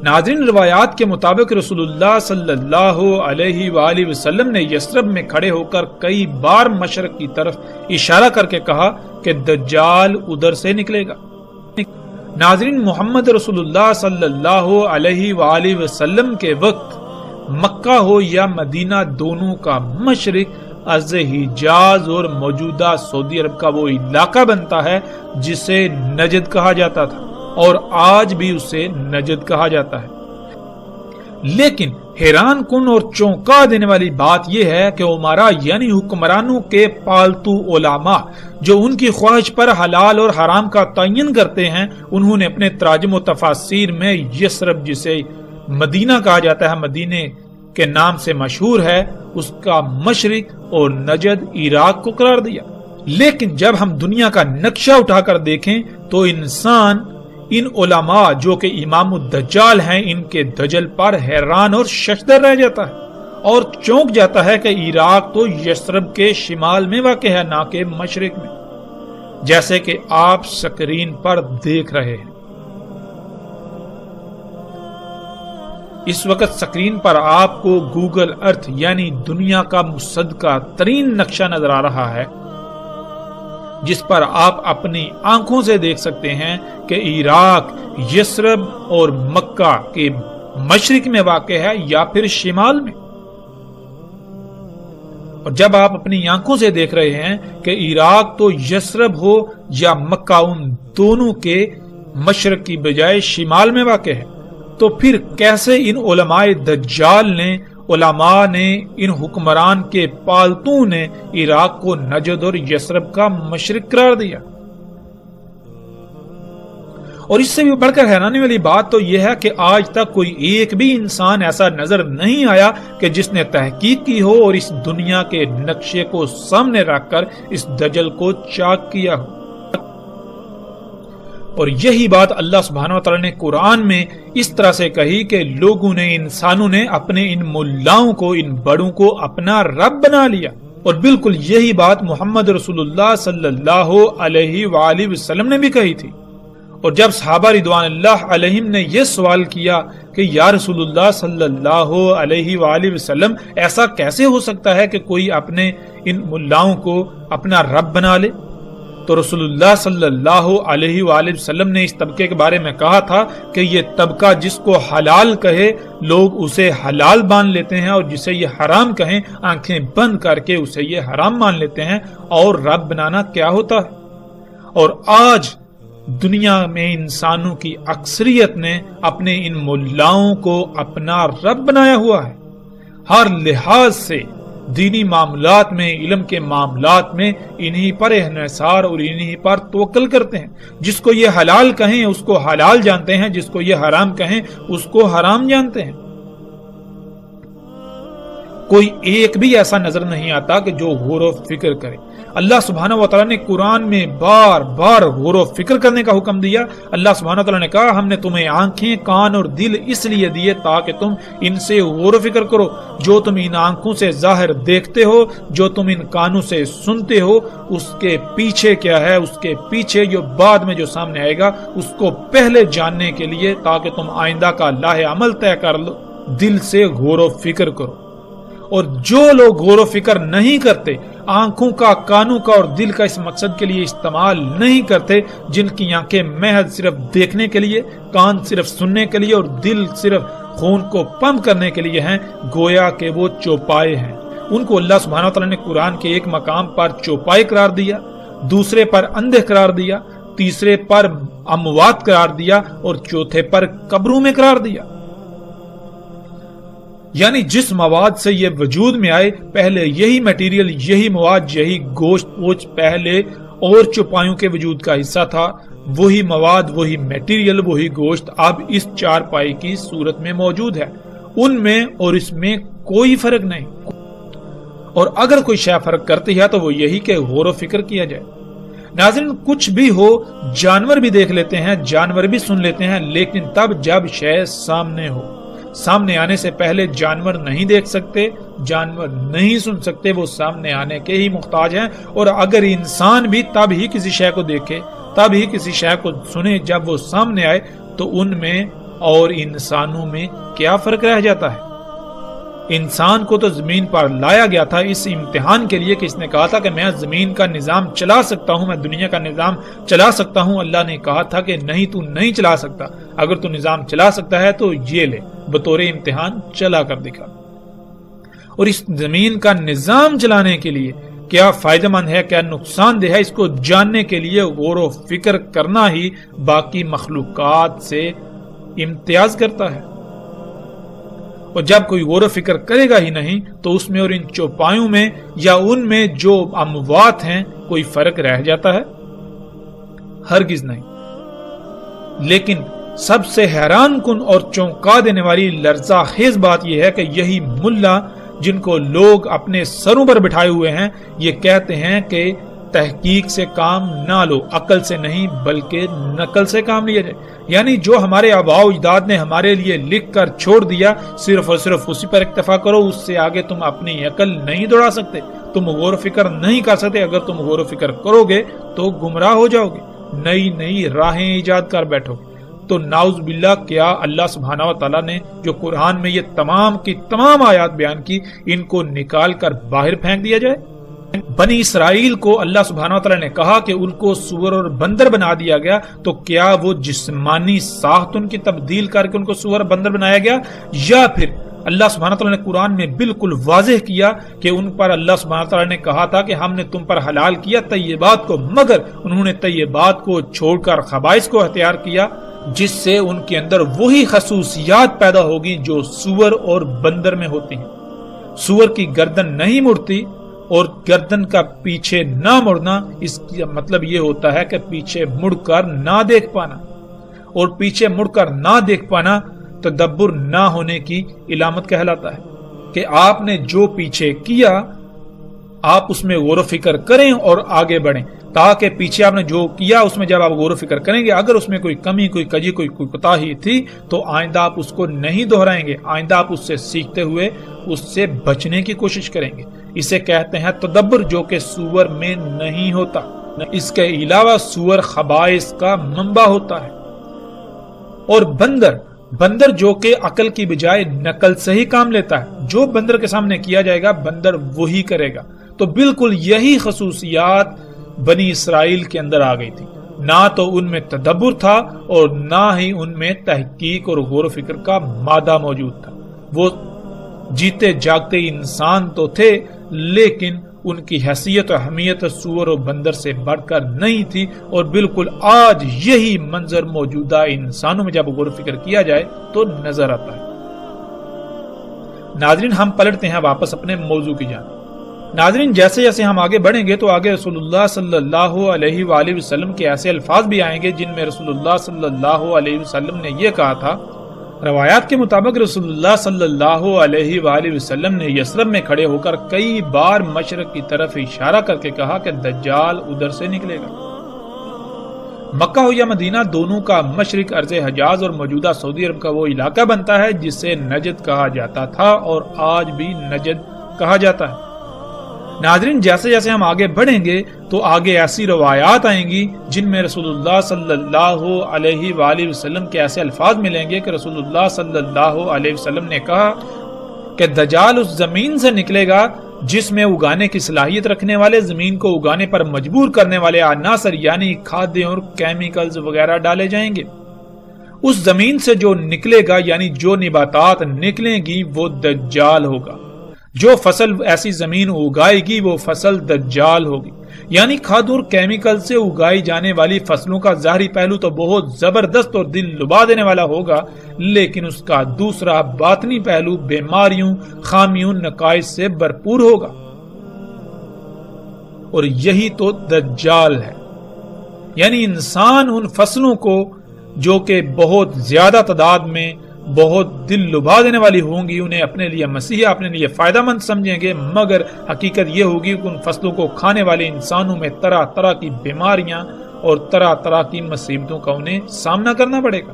ناظرین، روایات کے مطابق رسول اللہ صلی اللہ علیہ وآلہ وسلم نے یثرب میں کھڑے ہو کر کئی بار مشرق کی طرف اشارہ کر کے کہا کہ دجال ادھر سے نکلے گا۔ ناظرین، محمد رسول اللہ صلی اللہ علیہ وآلہ وسلم کے وقت مکہ ہو یا مدینہ، دونوں کا مشرق از حجاز اور موجودہ سعودی عرب کا وہ علاقہ بنتا ہے جسے نجد کہا جاتا تھا، اور آج بھی اسے نجد کہا جاتا ہے۔ لیکن حیران کن اور چونکا دینے والی بات یہ ہے کہ عمرا یعنی حکمرانوں کے پالتو علماء جو ان کی خواہش پر حلال اور حرام کا تعین کرتے ہیں، انہوں نے اپنے تراجم و تفاسیر میں یثرب، جسے مدینہ کہا جاتا ہے، مدینے کے نام سے مشہور ہے، اس کا مشرق اور نجد عراق کو قرار دیا۔ لیکن جب ہم دنیا کا نقشہ اٹھا کر دیکھیں تو انسان ان علماء جو کہ امام الدجال ہیں، ان کے دجل پر حیران اور ششدر رہ جاتا ہے اور چونک جاتا ہے کہ عراق تو یثرب کے شمال میں واقع ہے، نہ کہ مشرق میں، جیسے کہ آپ سکرین پر دیکھ رہے ہیں۔ اس وقت سکرین پر آپ کو گوگل ارتھ یعنی دنیا کا مصدقہ ترین نقشہ نظر آ رہا ہے، جس پر آپ اپنی آنکھوں سے دیکھ سکتے ہیں کہ عراق یثرب اور مکہ کے مشرق میں واقع ہے یا پھر شمال میں۔ اور جب آپ اپنی آنکھوں سے دیکھ رہے ہیں کہ عراق تو یثرب ہو یا مکہ، ان دونوں کے مشرق کی بجائے شمال میں واقع ہے، تو پھر کیسے ان علماء دجال نے، علماء نے، ان حکمران کے پالتو نے عراق کو نجد اور یثرب کا مشرق قرار دیا؟ اور اس سے بھی بڑھ کر حیرانی والی بات تو یہ ہے کہ آج تک کوئی ایک بھی انسان ایسا نظر نہیں آیا کہ جس نے تحقیق کی ہو اور اس دنیا کے نقشے کو سامنے رکھ کر اس دجل کو چاک کیا ہو۔ اور یہی بات اللہ سبحانہ وتعالی نے قرآن میں اس طرح سے کہی کہ لوگوں نے، انسانوں نے اپنے ان ملاؤں کو، ان بڑوں کو اپنا رب بنا لیا۔ اور بالکل یہی بات محمد رسول اللہ صلی اللہ علیہ وآلہ وسلم نے بھی کہی تھی۔ اور جب صحابہ رضوان اللہ علیہم نے یہ سوال کیا کہ یا رسول اللہ صلی اللہ علیہ وآلہ وسلم، ایسا کیسے ہو سکتا ہے کہ کوئی اپنے ان ملاؤں کو اپنا رب بنا لے؟ تو رسول اللہ صلی اللہ علیہ وآلہ وسلم نے اس طبقے کے بارے میں کہا تھا کہ یہ طبقہ جس کو حلال کہے لوگ اسے حلال مان لیتے ہیں، اور جسے یہ حرام کہیں آنکھیں بند کر کے اسے یہ حرام مان لیتے ہیں۔ اور رب بنانا کیا ہوتا ہے؟ اور آج دنیا میں انسانوں کی اکثریت نے اپنے ان ملاؤں کو اپنا رب بنایا ہوا ہے۔ ہر لحاظ سے دینی معاملات میں، علم کے معاملات میں انہی پر انحصار اور انہی پر توکل کرتے ہیں۔ جس کو یہ حلال کہیں اس کو حلال جانتے ہیں، جس کو یہ حرام کہیں اس کو حرام جانتے ہیں۔ کوئی ایک بھی ایسا نظر نہیں آتا کہ جو غور و فکر کرے۔ اللہ سبحانہ وتعالی نے قرآن میں بار بار غور و فکر کرنے کا حکم دیا۔ اللہ سبحانہ وتعالی نے کہا ہم نے تمہیں آنکھیں، کان اور دل اس لیے دیے تاکہ تم ان سے غور و فکر کرو۔ جو تم ان آنکھوں سے ظاہر دیکھتے ہو، جو تم ان کانوں سے سنتے ہو، اس کے پیچھے کیا ہے، اس کے پیچھے جو بعد میں جو سامنے آئے گا اس کو پہلے جاننے کے لیے، تاکہ تم آئندہ کا لاہ عمل طے کر لو۔ دل سے غور و فکر کرو۔ اور جو لوگ غور و فکر نہیں کرتے، آنکھوں کا، کانوں کا اور دل کا اس مقصد کے لیے استعمال نہیں کرتے، جن کی آنکھیں محض صرف دیکھنے کے لیے، کان صرف سننے کے لیے اور دل صرف خون کو پمپ کرنے کے لیے ہیں، گویا کہ وہ چوپائے ہیں۔ ان کو اللہ سبحانہ وتعالی نے قرآن کے ایک مقام پر چوپائے قرار دیا، دوسرے پر اندھے قرار دیا، تیسرے پر اموات قرار دیا اور چوتھے پر قبروں میں قرار دیا۔ یعنی جس مواد سے یہ وجود میں آئے، پہلے یہی میٹیریل، یہی مواد، یہی گوشت پوچھ پہلے اور چوپایوں کے وجود کا حصہ تھا، وہی مواد، وہی میٹیریل، وہی گوشت اب اس چار پائی کی صورت میں موجود ہے۔ ان میں اور اس میں کوئی فرق نہیں، اور اگر کوئی شے فرق کرتی ہے تو وہ یہی کہ غور و فکر کیا جائے۔ ناظرین، کچھ بھی ہو، جانور بھی دیکھ لیتے ہیں، جانور بھی سن لیتے ہیں، لیکن تب جب شے سامنے ہو۔ سامنے آنے سے پہلے جانور نہیں دیکھ سکتے، جانور نہیں سن سکتے، وہ سامنے آنے کے ہی محتاج ہیں۔ اور اگر انسان بھی تب ہی کسی شے کو دیکھے، تب ہی کسی شے کو سنے جب وہ سامنے آئے، تو ان میں اور انسانوں میں کیا فرق رہ جاتا ہے؟ انسان کو تو زمین پر لایا گیا تھا اس امتحان کے لیے کہ اس نے کہا تھا کہ میں زمین کا نظام چلا سکتا ہوں، میں دنیا کا نظام چلا سکتا ہوں۔ اللہ نے کہا تھا کہ نہیں، تو نہیں چلا سکتا، اگر تو نظام چلا سکتا ہے تو یہ لے، بطور امتحان چلا کر دکھا۔ اور اس زمین کا نظام چلانے کے لیے کیا فائدہ مند ہے، کیا نقصان دہ ہے، اس کو جاننے کے لیے غور و فکر کرنا ہی باقی مخلوقات سے امتیاز کرتا ہے۔ اور جب کوئی غور و فکر کرے گا ہی نہیں تو اس میں اور ان چوپایوں میں یا ان میں جو اموات ہیں کوئی فرق رہ جاتا ہے؟ ہرگز نہیں۔ لیکن سب سے حیران کن اور چونکا دینے والی لرزہ خیز بات یہ ہے کہ یہی ملا جن کو لوگ اپنے سروں پر بٹھائے ہوئے ہیں یہ کہتے ہیں کہ تحقیق سے کام نہ لو، عقل سے نہیں بلکہ نقل سے کام لیا جائے۔ یعنی جو ہمارے آباء و اجداد نے ہمارے لیے لکھ کر چھوڑ دیا صرف اور صرف اسی پر اکتفا کرو، اس سے آگے تم اپنی عقل نہیں دوڑا سکتے، تم غور و فکر نہیں کر سکتے۔ اگر تم غور و فکر کرو گے تو گمراہ ہو جاؤ گے، نئی نئی راہیں ایجاد کر بیٹھو گے۔ تو نعوذ باللہ، کیا اللہ سبحانہ و تعالیٰ نے جو قرآن میں یہ تمام کی تمام آیات بیان کی ان کو نکال کر باہر پھینک دیا جائے؟ بنی اسرائیل کو اللہ سبحانہ وتعالی نے کہا کہ ان کو سور اور بندر بنا دیا گیا، تو کیا وہ جسمانی ساخت ان کی تبدیل کر کے ان کو سور اور بندر بنایا گیا، یا پھر اللہ سبحانہ وتعالی نے قرآن میں بالکل واضح کیا کہ ان پر اللہ سبحانہ وتعالی نے کہا تھا کہ ہم نے تم پر حلال کیا طیبات کو، مگر انہوں نے طیبات کو چھوڑ کر خبائث کو اختیار کیا، جس سے ان کے اندر وہی خصوصیات پیدا ہوگی جو سور اور بندر میں ہوتی ہیں۔ سور کی گردن نہیں مڑتی، اور گردن کا پیچھے نہ مڑنا اس کا مطلب یہ ہوتا ہے کہ پیچھے مڑ کر نہ دیکھ پانا، اور پیچھے مڑ کر نہ دیکھ پانا تدبر نہ ہونے کی علامت کہلاتا ہے کہ آپ نے جو پیچھے کیا آپ اس میں غور و فکر کریں اور آگے بڑھیں، تاکہ پیچھے آپ نے جو کیا اس میں جب آپ غور و فکر کریں گے اگر اس میں کوئی کمی، کوئی کجی، کوئی کوتاہی تھی تو آئندہ آپ اس کو نہیں دہرائیں گے، آئندہ آپ اس سے سیکھتے ہوئے اس سے بچنے کی کوشش کریں گے۔ اسے کہتے ہیں تدبر، جو کہ سور میں نہیں ہوتا۔ اس کے علاوہ سور خبائث کا منبع ہوتا ہے۔ اور بندر جو کہ عقل کی بجائے نقل سے ہی کام لیتا ہے، جو بندر کے سامنے کیا جائے گا بندر وہی کرے گا۔ تو بالکل یہی خصوصیات بنی اسرائیل کے اندر آ گئی تھی، نہ تو ان میں تدبر تھا اور نہ ہی ان میں تحقیق اور غور و فکر کا مادہ موجود تھا۔ وہ جیتے جاگتے انسان تو تھے لیکن ان کی حیثیت و اہمیت سور و بندر سے بڑھ کر نہیں تھی، اور بالکل آج یہی منظر موجودہ انسانوں میں جب غور و فکر کیا جائے تو نظر آتا ہے۔ ناظرین، ہم پلٹتے ہیں واپس اپنے موضوع کی جانب۔ ناظرین، جیسے جیسے ہم آگے بڑھیں گے تو آگے رسول اللہ صلی اللہ علیہ وآلہ وسلم کے ایسے الفاظ بھی آئیں گے جن میں رسول اللہ صلی اللہ علیہ وسلم نے یہ کہا تھا۔ روایات کے مطابق رسول اللہ صلی اللہ علیہ وآلہ وسلم نے یثرب میں کھڑے ہو کر کئی بار مشرق کی طرف اشارہ کر کے کہا کہ دجال ادھر سے نکلے گا۔ مکہ ہو یا مدینہ، دونوں کا مشرق ارض حجاز اور موجودہ سعودی عرب کا وہ علاقہ بنتا ہے جسے نجد کہا جاتا تھا اور آج بھی نجد کہا جاتا ہے۔ ناظرین، جیسے جیسے ہم آگے بڑھیں گے تو آگے ایسی روایات آئیں گی جن میں رسول اللہ صلی اللہ علیہ وآلہ وسلم کے ایسے الفاظ ملیں گے کہ رسول اللہ صلی اللہ علیہ وسلم نے کہا کہ دجال اس زمین سے نکلے گا جس میں اگانے کی صلاحیت رکھنے والے، زمین کو اگانے پر مجبور کرنے والے عناصر یعنی کھادیں اور کیمیکلز وغیرہ ڈالے جائیں گے۔ اس زمین سے جو نکلے گا یعنی جو نباتات نکلیں گی وہ دجال ہوگا۔ جو فصل ایسی زمین اگائے گی وہ فصل دجال ہوگی۔ یعنی کھاد اور کیمیکل سے اگائی جانے والی فصلوں کا ظاہری پہلو تو بہت زبردست اور دل لبا دینے والا ہوگا، لیکن اس کا دوسرا باطنی پہلو بیماریوں، خامیوں، نقائص سے بھرپور ہوگا۔ اور یہی تو دجال ہے۔ یعنی انسان ان فصلوں کو جو کہ بہت زیادہ تعداد میں بہت دل لبا دینے والی ہوں گی انہیں اپنے لیے مسیح، اپنے لیے فائدہ مند سمجھیں گے، مگر حقیقت یہ ہوگی کہ ان فصلوں کو کھانے والے انسانوں میں طرح طرح کی بیماریاں اور طرح طرح کی مصیبتوں کا انہیں سامنا کرنا پڑے گا۔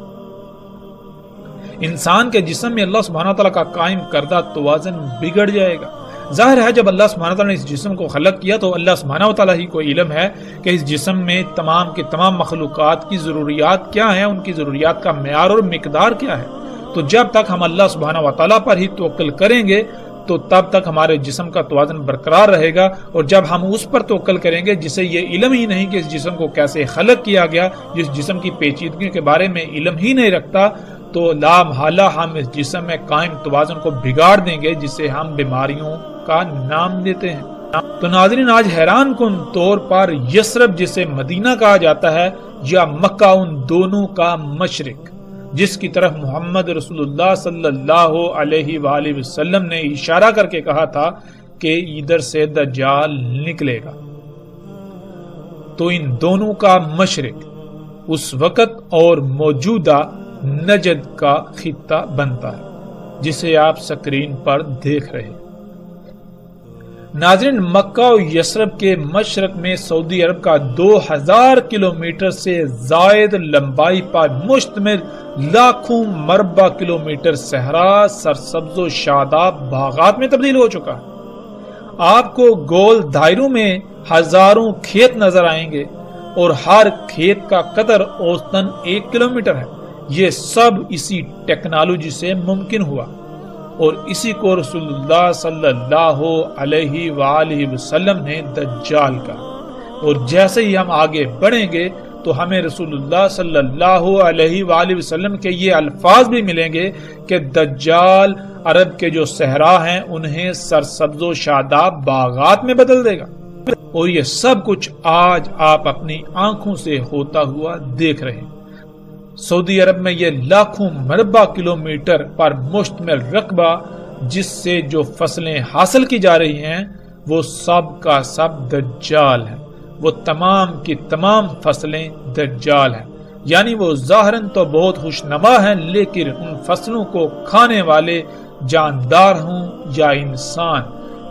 انسان کے جسم میں اللہ سبحانہ تعالیٰ کا قائم کردہ توازن بگڑ جائے گا۔ ظاہر ہے جب اللہ سبحانہ وتعالی نے اس جسم کو خلق کیا تو اللہ سبحانہ وتعالی ہی کو علم ہے کہ اس جسم میں تمام کے تمام مخلوقات کی ضروریات کیا ہیں، ان کی ضروریات کا معیار اور مقدار کیا ہے۔ تو جب تک ہم اللہ سبحانہ وتعالی پر ہی توکل کریں گے تو تب تک ہمارے جسم کا توازن برقرار رہے گا، اور جب ہم اس پر توکل کریں گے جسے یہ علم ہی نہیں کہ اس جسم کو کیسے خلق کیا گیا، جس جسم کی پیچیدگیوں کے بارے میں علم ہی نہیں رکھتا، تو لا محالہ ہم اس جسم میں قائم توازن کو بگاڑ دیں گے، جسے ہم بیماریوں کا نام دیتے ہیں۔ تو ناظرین، آج حیران کن طور پر یثرب جسے مدینہ کہا جاتا ہے یا مکہ، ان دونوں کا مشرق جس کی طرف محمد رسول اللہ صلی اللہ علیہ وآلہ وسلم نے اشارہ کر کے کہا تھا کہ ادھر سے دجال نکلے گا، تو ان دونوں کا مشرق اس وقت اور موجودہ نجد کا خطہ بنتا ہے جسے آپ سکرین پر دیکھ رہے ہیں۔ ناظرین، مکہ و یثرب کے مشرق میں سعودی عرب کا 2000 کلومیٹر سے زائد لمبائی پر مشتمل لاکھوں مربع کلومیٹر صحرا سرسبز و شاداب باغات میں تبدیل ہو چکا ہے۔ آپ کو گول دائروں میں ہزاروں کھیت نظر آئیں گے اور ہر کھیت کا قطر اوسطاً 1 کلومیٹر ہے۔ یہ سب اسی ٹیکنالوجی سے ممکن ہوا، اور اسی کو رسول اللہ صلی اللہ علیہ وآلہ وسلم نے دجال کہا۔ اور جیسے ہی ہم آگے بڑھیں گے تو ہمیں رسول اللہ صلی اللہ علیہ وآلہ وسلم کے یہ الفاظ بھی ملیں گے کہ دجال عرب کے جو صحرا ہیں انہیں سرسبز و شاداب باغات میں بدل دے گا، اور یہ سب کچھ آج آپ اپنی آنکھوں سے ہوتا ہوا دیکھ رہے ہیں۔ سعودی عرب میں یہ لاکھوں مربع کلومیٹر پر مشتمل رقبہ جس سے جو فصلیں حاصل کی جا رہی ہیں وہ سب کا سب دجال ہے، وہ تمام کی تمام فصلیں دجال ہیں۔ یعنی وہ ظاہراً تو بہت خوشنما ہیں، لیکن ان فصلوں کو کھانے والے جاندار ہوں یا انسان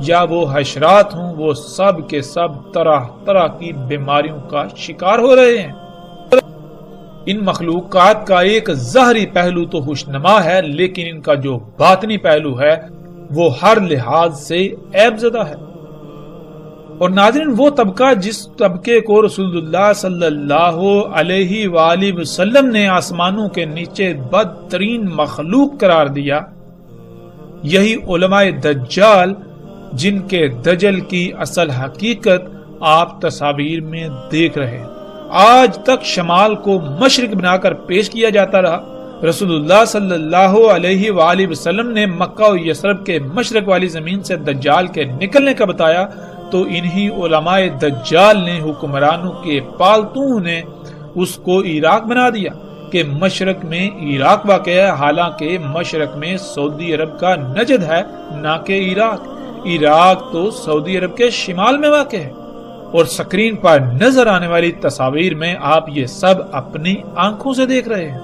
یا وہ حشرات ہوں، وہ سب کے سب طرح طرح کی بیماریوں کا شکار ہو رہے ہیں۔ ان مخلوقات کا ایک ظاہری پہلو تو خوشنما ہے، لیکن ان کا جو باطنی پہلو ہے وہ ہر لحاظ سے عیب زدہ ہے۔ اور ناظرین، وہ طبقہ جس طبقے کو رسول اللہ صلی اللہ علیہ وآلہ وسلم نے آسمانوں کے نیچے بدترین مخلوق قرار دیا، یہی علماء دجال جن کے دجل کی اصل حقیقت آپ تصاویر میں دیکھ رہے ہیں۔ آج تک شمال کو مشرق بنا کر پیش کیا جاتا رہا۔ رسول اللہ صلی اللہ علیہ وآلہ وسلم نے مکہ و یثرب کے مشرق والی زمین سے دجال کے نکلنے کا بتایا، تو انہی علماء دجال نے حکمرانوں کے پالتوں نے اس کو عراق بنا دیا کہ مشرق میں عراق واقع ہے، حالانکہ مشرق میں سعودی عرب کا نجد ہے، نہ کہ عراق۔ عراق تو سعودی عرب کے شمال میں واقع ہے، اور سکرین پر نظر آنے والی تصاویر میں آپ یہ سب اپنی آنکھوں سے دیکھ رہے ہیں۔